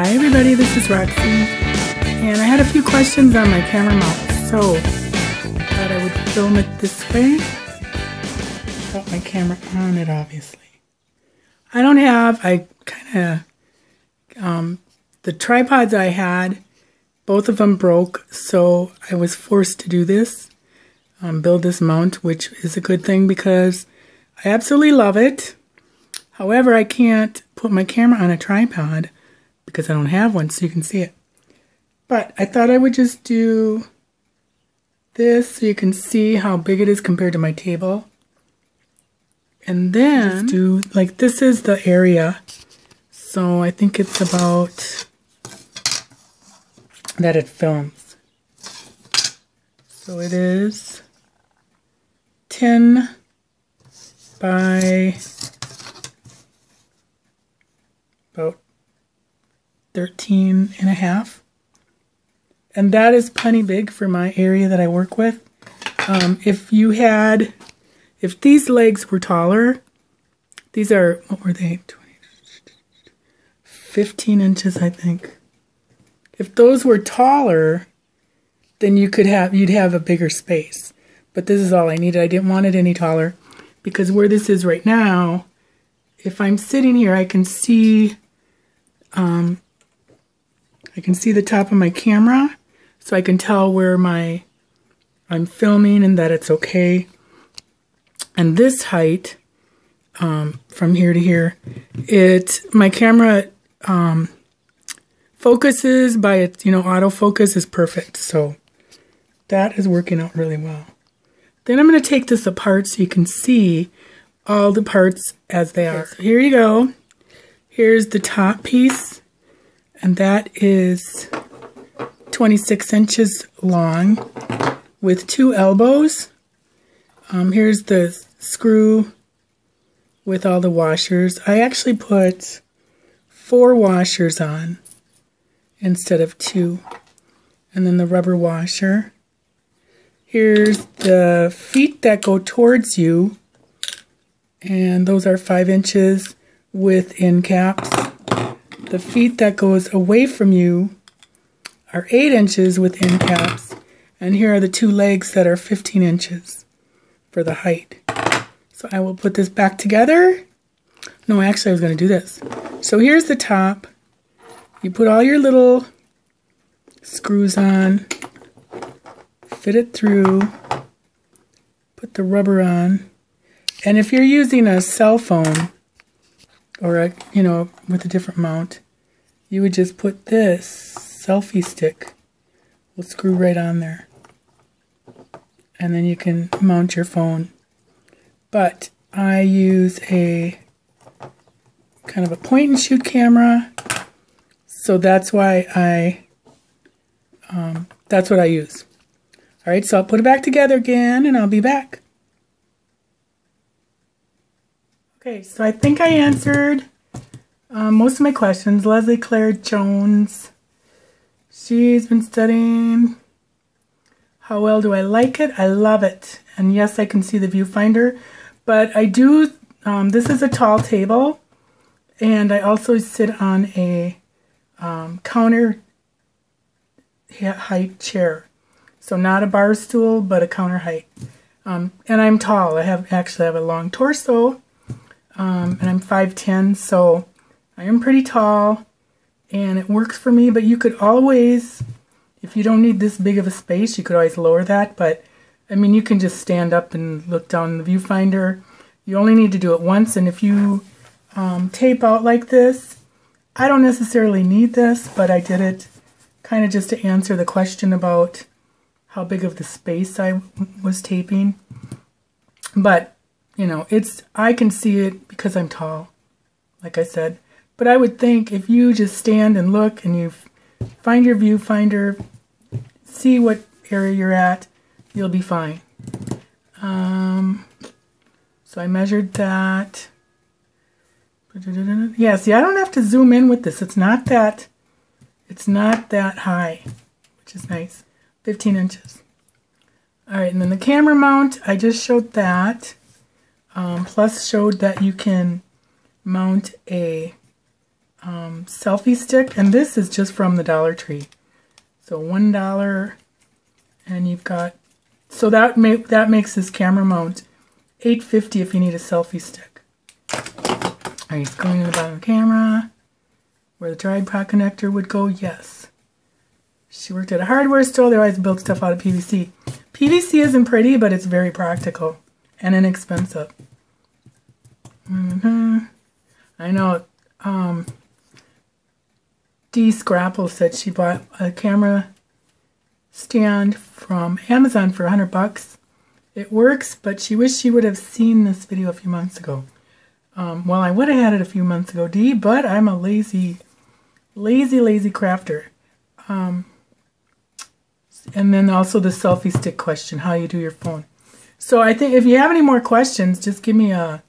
Hi everybody, this is Roxy, and I had a few questions on my camera mount, so I thought I would film it this way. Got my camera on it, obviously. The tripods I had, both of them broke, so I was forced to do this, build this mount, which is a good thing because I absolutely love it. However, I can't put my camera on a tripod because I don't have one, so you can see it. But I thought I would just do this so you can see how big it is compared to my table. And then do, like, this is the area. So I think it's about that it films. So it is 10 by about 13 and a half. And that is plenty big for my area that I work with. If these legs were taller, these are, what were they? 15 inches, I think. If those were taller, then you'd have a bigger space. But this is all I needed. I didn't want it any taller because where this is right now, if I'm sitting here, I can see the top of my camera, so I can tell where I'm filming and that it's okay. And this height, from here to here, my camera focuses by its, autofocus is perfect. So that is working out really well. Then I'm going to take this apart so you can see all the parts as they are. So here you go. Here's the top piece, and that is 26 inches long with 2 elbows. Here's the screw with all the washers. I actually put 4 washers on instead of 2. And then the rubber washer. Here's the feet that go towards you, and those are 5 inches with end caps. The feet that goes away from you are 8 inches with end caps. And here are the 2 legs that are 15 inches for the height. So I will put this back together. No, actually I was going to do this. So here's the top. You put all your little screws on, fit it through, put the rubber on. And if you're using a cell phone or with a different mount, you would just put this selfie stick. Will screw right on there. And then you can mount your phone. But I use a kind of a point and shoot camera, so that's why that's what I use. All right, so I'll put it back together again, and I'll be back. Okay, so I think I answered most of my questions. Leslie Claire Jones, she's been studying. How well do I like it? I love it. And yes, I can see the viewfinder, but I do, this is a tall table, and I also sit on a counter height chair. So not a bar stool, but a counter height. And I'm tall. I actually have a long torso, and I'm 5'10", so I am pretty tall, and it works for me. But you could always, if you don't need this big of a space, you could always lower that. But I mean, you can just stand up and look down the viewfinder. You only need to do it once, and if you tape out like this, I don't necessarily need this, but I did it kind of just to answer the question about how big of the space I was taping. But, I can see it because I'm tall, like I said. But I would think if you just stand and look and you find your viewfinder, see what area you're at, you'll be fine. So I measured that. Yeah, see, I don't have to zoom in with this. It's not that high, which is nice. 15 inches. All right, and then the camera mount, I just showed that. Plus showed that you can mount a selfie stick, and this is just from the Dollar Tree. So $1, and you've got, so that makes this camera mount $8.50 if you need a selfie stick. Are you going to the bottom of the camera where the tripod connector would go? Yes. She worked at a hardware store. They always built stuff out of PVC. PVC isn't pretty, but it's very practical and inexpensive. I know. Dee Scrapple said she bought a camera stand from Amazon for $100. It works, but she wished she would have seen this video a few months ago. Well, I would have had it a few months ago, Dee, but I'm a lazy crafter. And then also the selfie stick question, how you do your phone. So I think if you have any more questions, just give me a,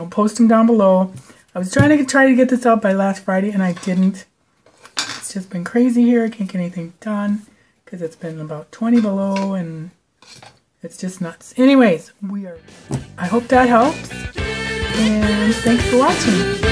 post them down below. I was trying to get this out by last Friday, and I didn't. It's just been crazy here. I can't get anything done because it's been about 20 below, and it's just nuts. Anyways, I hope that helps, and thanks for watching.